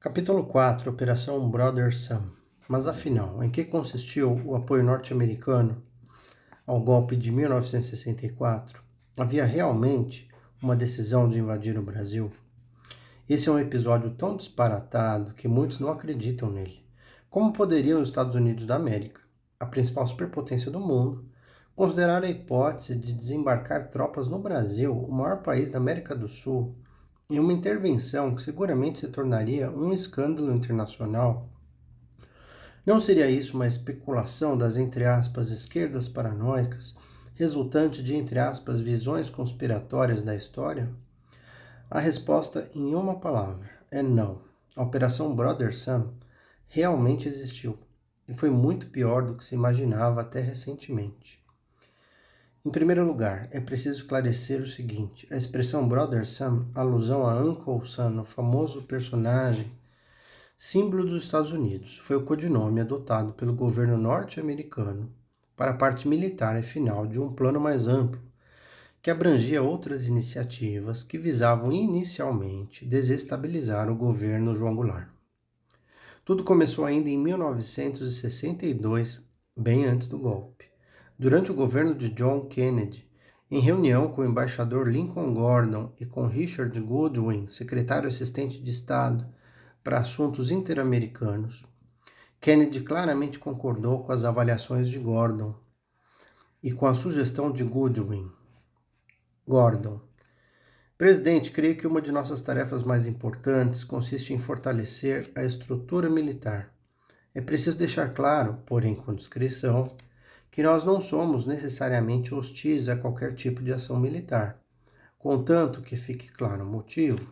Capítulo 4, Operação Brother Sam. Mas afinal, em que consistiu o apoio norte-americano ao golpe de 1964? Havia realmente uma decisão de invadir o Brasil? Esse é um episódio tão disparatado que muitos não acreditam nele. Como poderiam os Estados Unidos da América, a principal superpotência do mundo, considerar a hipótese de desembarcar tropas no Brasil, o maior país da América do Sul, em uma intervenção que seguramente se tornaria um escândalo internacional? Não seria isso uma especulação das, entre aspas, esquerdas paranoicas, resultante de, entre aspas, visões conspiratórias da história? A resposta, em uma palavra, é não. A Operação Brother Sam realmente existiu e foi muito pior do que se imaginava até recentemente. Em primeiro lugar, é preciso esclarecer o seguinte: a expressão Brother Sam, alusão a Uncle Sam, o famoso personagem símbolo dos Estados Unidos, foi o codinome adotado pelo governo norte-americano para a parte militar e final de um plano mais amplo, que abrangia outras iniciativas que visavam inicialmente desestabilizar o governo João Goulart. Tudo começou ainda em 1962, bem antes do golpe. Durante o governo de John Kennedy, em reunião com o embaixador Lincoln Gordon e com Richard Goodwin, secretário assistente de Estado para assuntos interamericanos, Kennedy claramente concordou com as avaliações de Gordon e com a sugestão de Goodwin. Gordon: presidente, creio que uma de nossas tarefas mais importantes consiste em fortalecer a estrutura militar. É preciso deixar claro, porém com discrição, que nós não somos necessariamente hostis a qualquer tipo de ação militar, contanto que fique claro o motivo.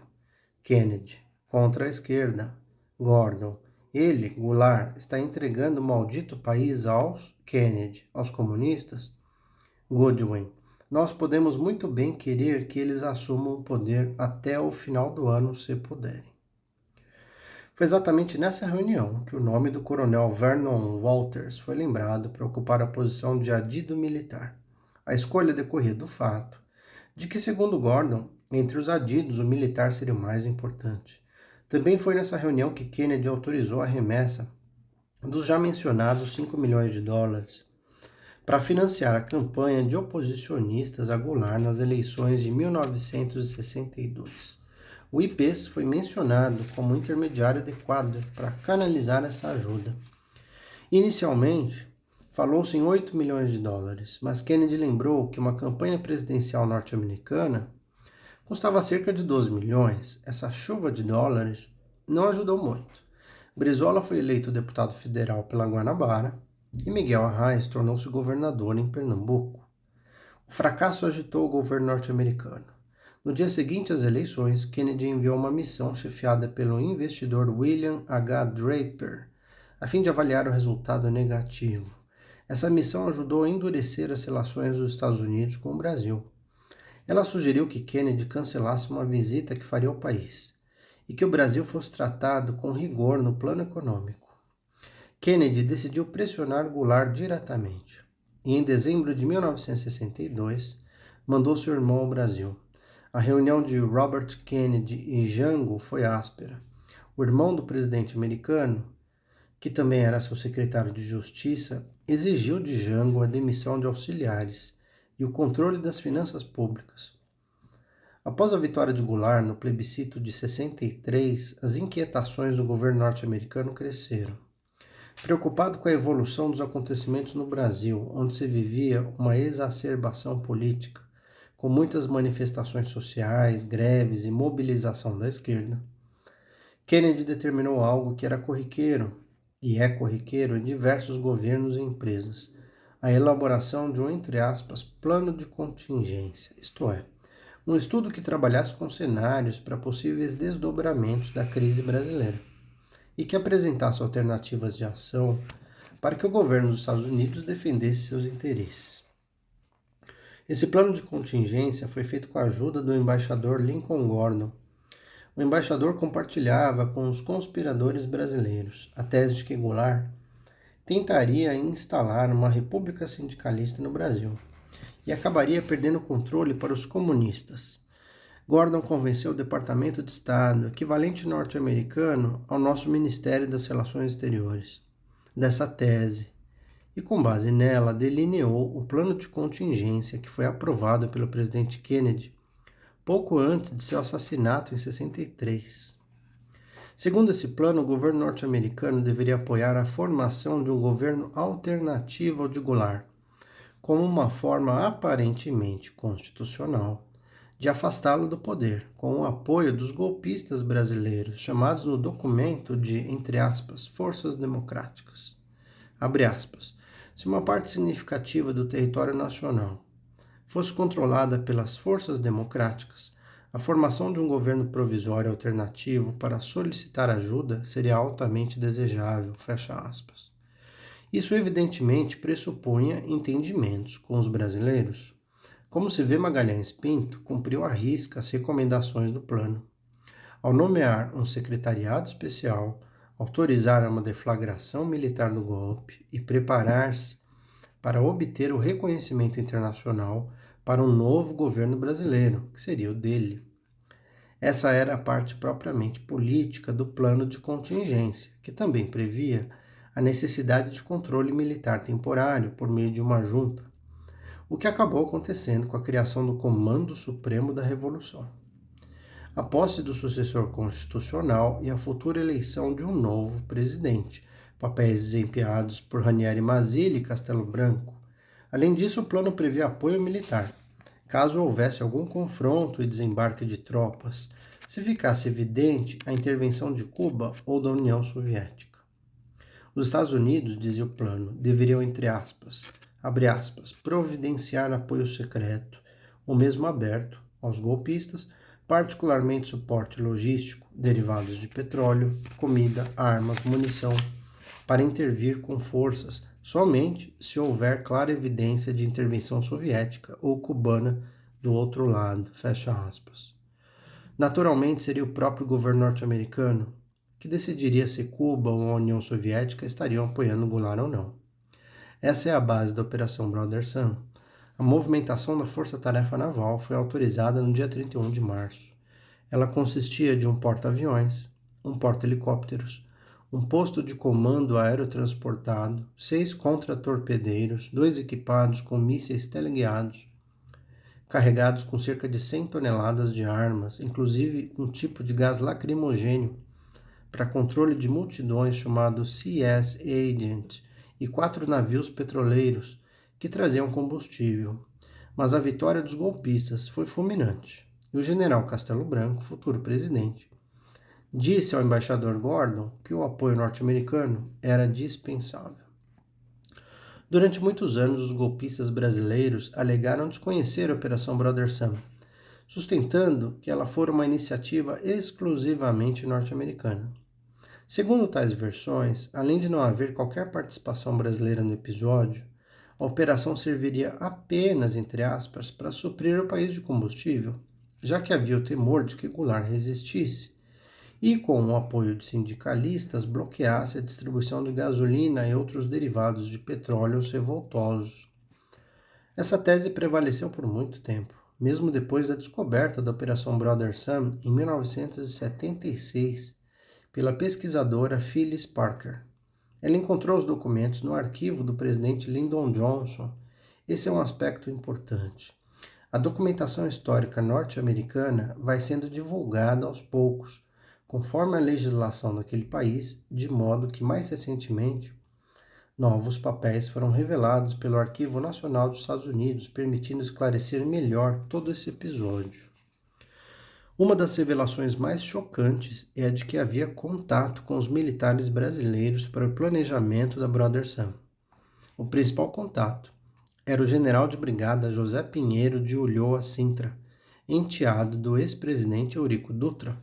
Kennedy: contra a esquerda. Gordon: ele, Goulart, está entregando o maldito país aos Kennedy, aos comunistas? Goodwin: nós podemos muito bem querer que eles assumam o poder até o final do ano, se puderem. Foi exatamente nessa reunião que o nome do coronel Vernon Walters foi lembrado para ocupar a posição de adido militar. A escolha decorria do fato de que, segundo Gordon, entre os adidos o militar seria o mais importante. Também foi nessa reunião que Kennedy autorizou a remessa dos já mencionados 5 milhões de dólares para financiar a campanha de oposicionistas a Goulart nas eleições de 1962. O IPES foi mencionado como intermediário adequado para canalizar essa ajuda. Inicialmente, falou-se em 8 milhões de dólares, mas Kennedy lembrou que uma campanha presidencial norte-americana custava cerca de 12 milhões. Essa chuva de dólares não ajudou muito. Brizola foi eleito deputado federal pela Guanabara e Miguel Arraes tornou-se governador em Pernambuco. O fracasso agitou o governo norte-americano. No dia seguinte às eleições, Kennedy enviou uma missão chefiada pelo investidor William H. Draper, a fim de avaliar o resultado negativo. Essa missão ajudou a endurecer as relações dos Estados Unidos com o Brasil. Ela sugeriu que Kennedy cancelasse uma visita que faria ao país e que o Brasil fosse tratado com rigor no plano econômico. Kennedy decidiu pressionar Goulart diretamente e, em dezembro de 1962, mandou seu irmão ao Brasil. A reunião de Robert Kennedy e Jango foi áspera. O irmão do presidente americano, que também era seu secretário de Justiça, exigiu de Jango a demissão de auxiliares e o controle das finanças públicas. Após a vitória de Goulart no plebiscito de 63, as inquietações do governo norte-americano cresceram. Preocupado com a evolução dos acontecimentos no Brasil, onde se vivia uma exacerbação política, com muitas manifestações sociais, greves e mobilização da esquerda, Kennedy determinou algo que era corriqueiro, e é corriqueiro em diversos governos e empresas: a elaboração de um, entre aspas, plano de contingência, isto é, um estudo que trabalhasse com cenários para possíveis desdobramentos da crise brasileira e que apresentasse alternativas de ação para que o governo dos Estados Unidos defendesse seus interesses. Esse plano de contingência foi feito com a ajuda do embaixador Lincoln Gordon. O embaixador compartilhava com os conspiradores brasileiros a tese de que Goulart tentaria instalar uma república sindicalista no Brasil e acabaria perdendo o controle para os comunistas. Gordon convenceu o Departamento de Estado, equivalente norte-americano ao nosso Ministério das Relações Exteriores, dessa tese, e com base nela delineou o plano de contingência que foi aprovado pelo presidente Kennedy pouco antes de seu assassinato em 63. Segundo esse plano, o governo norte-americano deveria apoiar a formação de um governo alternativo ao de Goulart, como uma forma aparentemente constitucional de afastá-lo do poder, com o apoio dos golpistas brasileiros, chamados no documento de, entre aspas, forças democráticas. Abre aspas. Se uma parte significativa do território nacional fosse controlada pelas forças democráticas, a formação de um governo provisório alternativo para solicitar ajuda seria altamente desejável, fecha aspas. Isso evidentemente pressupunha entendimentos com os brasileiros. Como se vê, Magalhães Pinto cumpriu à risca as recomendações do plano. Ao nomear um secretariado especial, autorizar uma deflagração militar do golpe e preparar-se para obter o reconhecimento internacional para um novo governo brasileiro, que seria o dele. Essa era a parte propriamente política do plano de contingência, que também previa a necessidade de controle militar temporário por meio de uma junta, o que acabou acontecendo com a criação do Comando Supremo da Revolução. A posse do sucessor constitucional e a futura eleição de um novo presidente, papéis desempenhados por Ranieri Mazzilli e Castelo Branco. Além disso, o plano previa apoio militar, caso houvesse algum confronto e desembarque de tropas, se ficasse evidente a intervenção de Cuba ou da União Soviética. Os Estados Unidos, dizia o plano, deveriam, entre aspas, abre aspas, providenciar apoio secreto, ou mesmo aberto, aos golpistas, particularmente suporte logístico, derivados de petróleo, comida, armas, munição, para intervir com forças somente se houver clara evidência de intervenção soviética ou cubana do outro lado, fecha aspas. Naturalmente, seria o próprio governo norte-americano que decidiria se Cuba ou a União Soviética estariam apoiando Goulart ou não. Essa é a base da Operação Brother Sun. A movimentação da Força-Tarefa Naval foi autorizada no dia 31 de março. Ela consistia de um porta-aviões, um porta-helicópteros, um posto de comando aerotransportado, 6 contra-torpedeiros, 2 equipados com mísseis teleguiados, carregados com cerca de 100 toneladas de armas, inclusive um tipo de gás lacrimogêneo para controle de multidões chamado CS Agent, e 4 navios petroleiros que traziam combustível. Mas a vitória dos golpistas foi fulminante, e o general Castelo Branco, futuro presidente, disse ao embaixador Gordon que o apoio norte-americano era dispensável. Durante muitos anos, os golpistas brasileiros alegaram desconhecer a Operação Brother Sun, sustentando que ela fora uma iniciativa exclusivamente norte-americana. Segundo tais versões, além de não haver qualquer participação brasileira no episódio, a operação serviria apenas, entre aspas, para suprir o país de combustível, já que havia o temor de que Goulart resistisse e, com o apoio de sindicalistas, bloqueasse a distribuição de gasolina e outros derivados de petróleo aos revoltosos. Essa tese prevaleceu por muito tempo, mesmo depois da descoberta da Operação Brother Sun em 1976 pela pesquisadora Phyllis Parker. Ela encontrou os documentos no arquivo do presidente Lyndon Johnson. Esse é um aspecto importante. A documentação histórica norte-americana vai sendo divulgada aos poucos, conforme a legislação daquele país, de modo que, mais recentemente, novos papéis foram revelados pelo Arquivo Nacional dos Estados Unidos, permitindo esclarecer melhor todo esse episódio. Uma das revelações mais chocantes é a de que havia contato com os militares brasileiros para o planejamento da Brother Sun. O principal contato era o general de brigada José Pinheiro de Ulloa Sintra, enteado do ex-presidente Eurico Dutra.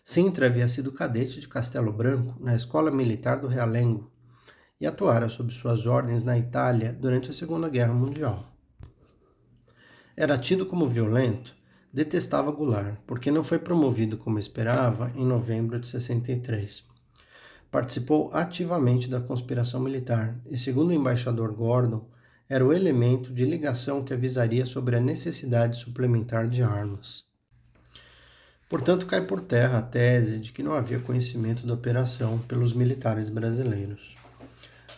Sintra havia sido cadete de Castelo Branco na Escola Militar do Realengo e atuara sob suas ordens na Itália durante a Segunda Guerra Mundial. Era tido como violento, detestava Goulart, porque não foi promovido como esperava em novembro de 63. Participou ativamente da conspiração militar e, segundo o embaixador Gordon, era o elemento de ligação que avisaria sobre a necessidade suplementar de armas. Portanto, cai por terra a tese de que não havia conhecimento da operação pelos militares brasileiros.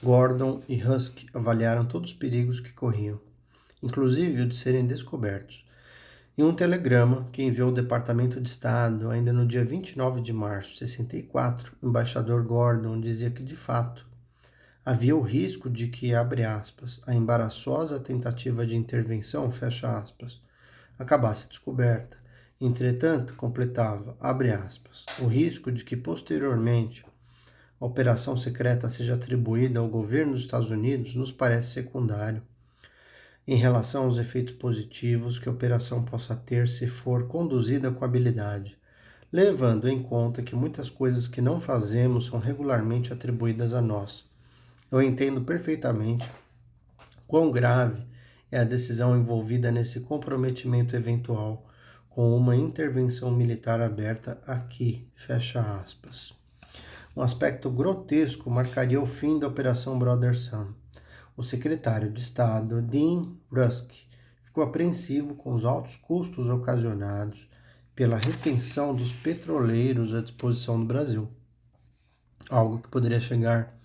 Gordon e Husky avaliaram todos os perigos que corriam, inclusive o de serem descobertos. Em um telegrama que enviou ao Departamento de Estado ainda no dia 29 de março de 64, o embaixador Gordon dizia que, de fato, havia o risco de que, abre aspas, a embaraçosa tentativa de intervenção, fecha aspas, acabasse descoberta. Entretanto, completava, abre aspas, o risco de que, posteriormente, a operação secreta seja atribuída ao governo dos Estados Unidos nos parece secundário em relação aos efeitos positivos que a operação possa ter se for conduzida com habilidade, levando em conta que muitas coisas que não fazemos são regularmente atribuídas a nós. Eu entendo perfeitamente quão grave é a decisão envolvida nesse comprometimento eventual com uma intervenção militar aberta aqui, fecha aspas. Um aspecto grotesco marcaria o fim da Operação Brother Sun. O secretário de Estado, Dean Rusk, ficou apreensivo com os altos custos ocasionados pela retenção dos petroleiros à disposição do Brasil, algo que poderia chegar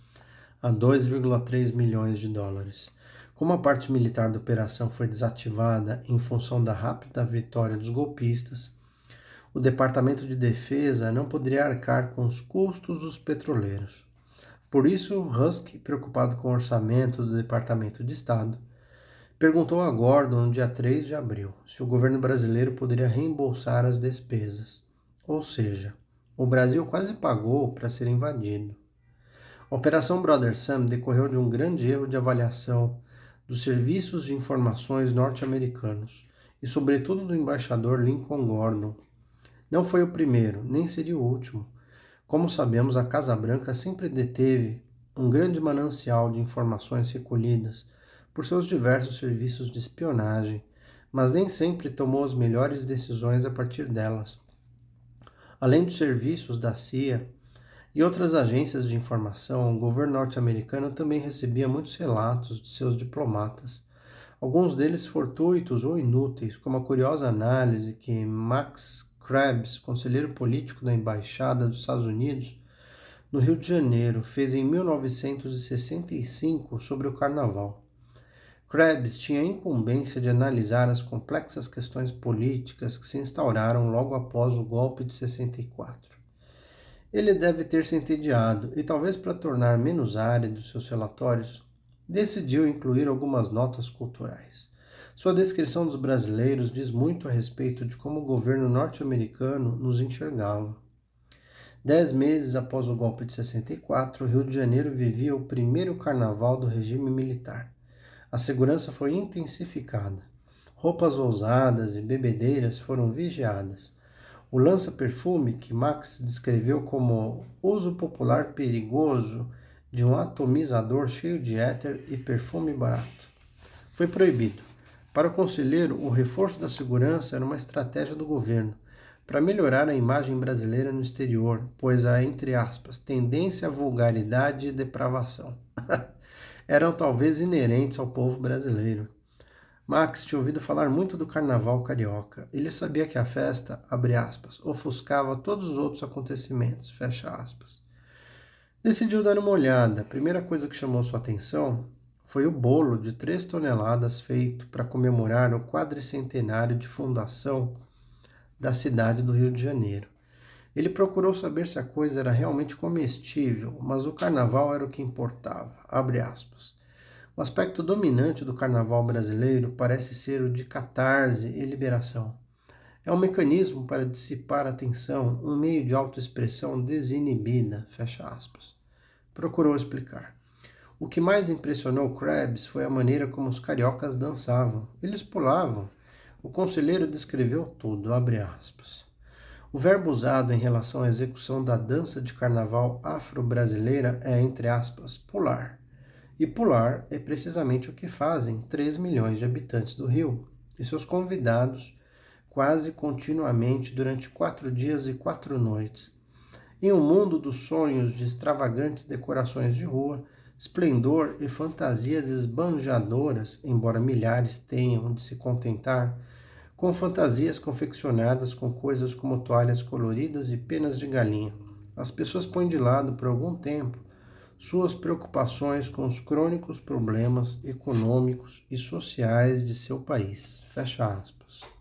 a 2,3 milhões de dólares. Como a parte militar da operação foi desativada em função da rápida vitória dos golpistas, o Departamento de Defesa não poderia arcar com os custos dos petroleiros. Por isso, Husky, preocupado com o orçamento do Departamento de Estado, perguntou a Gordon no dia 3 de abril se o governo brasileiro poderia reembolsar as despesas. Ou seja, o Brasil quase pagou para ser invadido. A Operação Brother Sun decorreu de um grande erro de avaliação dos serviços de informações norte-americanos e, sobretudo, do embaixador Lincoln Gordon. Não foi o primeiro, nem seria o último. Como sabemos, a Casa Branca sempre deteve um grande manancial de informações recolhidas por seus diversos serviços de espionagem, mas nem sempre tomou as melhores decisões a partir delas. Além dos serviços da CIA e outras agências de informação, o governo norte-americano também recebia muitos relatos de seus diplomatas, alguns deles fortuitos ou inúteis, como a curiosa análise que Max Krebs, conselheiro político da Embaixada dos Estados Unidos no Rio de Janeiro, fez em 1965 sobre o Carnaval. Krebs tinha a incumbência de analisar as complexas questões políticas que se instauraram logo após o golpe de 64. Ele deve ter se entediado e, talvez para tornar menos áridos seus relatórios, decidiu incluir algumas notas culturais. Sua descrição dos brasileiros diz muito a respeito de como o governo norte-americano nos enxergava. 10 meses após o golpe de 64, o Rio de Janeiro vivia o primeiro carnaval do regime militar. A segurança foi intensificada. Roupas ousadas e bebedeiras foram vigiadas. O lança-perfume, que Max descreveu como uso popular perigoso de um atomizador cheio de éter e perfume barato, foi proibido. Para o conselheiro, o reforço da segurança era uma estratégia do governo para melhorar a imagem brasileira no exterior, pois a, entre aspas, tendência à vulgaridade e depravação eram talvez inerentes ao povo brasileiro. Max tinha ouvido falar muito do carnaval carioca. Ele sabia que a festa, abre aspas, ofuscava todos os outros acontecimentos, fecha aspas. Decidiu dar uma olhada. A primeira coisa que chamou sua atenção foi o bolo de 3 toneladas feito para comemorar o quadricentenário de fundação da cidade do Rio de Janeiro. Ele procurou saber se a coisa era realmente comestível, mas o carnaval era o que importava, abre aspas. O aspecto dominante do carnaval brasileiro parece ser o de catarse e liberação. É um mecanismo para dissipar a tensão, um meio de autoexpressão desinibida, fecha aspas. Procurou explicar. O que mais impressionou Krebs foi a maneira como os cariocas dançavam. Eles pulavam. O conselheiro descreveu tudo, abre aspas. O verbo usado em relação à execução da dança de carnaval afro-brasileira é, entre aspas, pular. E pular é precisamente o que fazem 3 milhões de habitantes do Rio e seus convidados quase continuamente durante 4 dias e 4 noites. Em um mundo dos sonhos de extravagantes decorações de rua, esplendor e fantasias esbanjadoras, embora milhares tenham de se contentar com fantasias confeccionadas com coisas como toalhas coloridas e penas de galinha. As pessoas põem de lado por algum tempo suas preocupações com os crônicos problemas econômicos e sociais de seu país. Fecha aspas.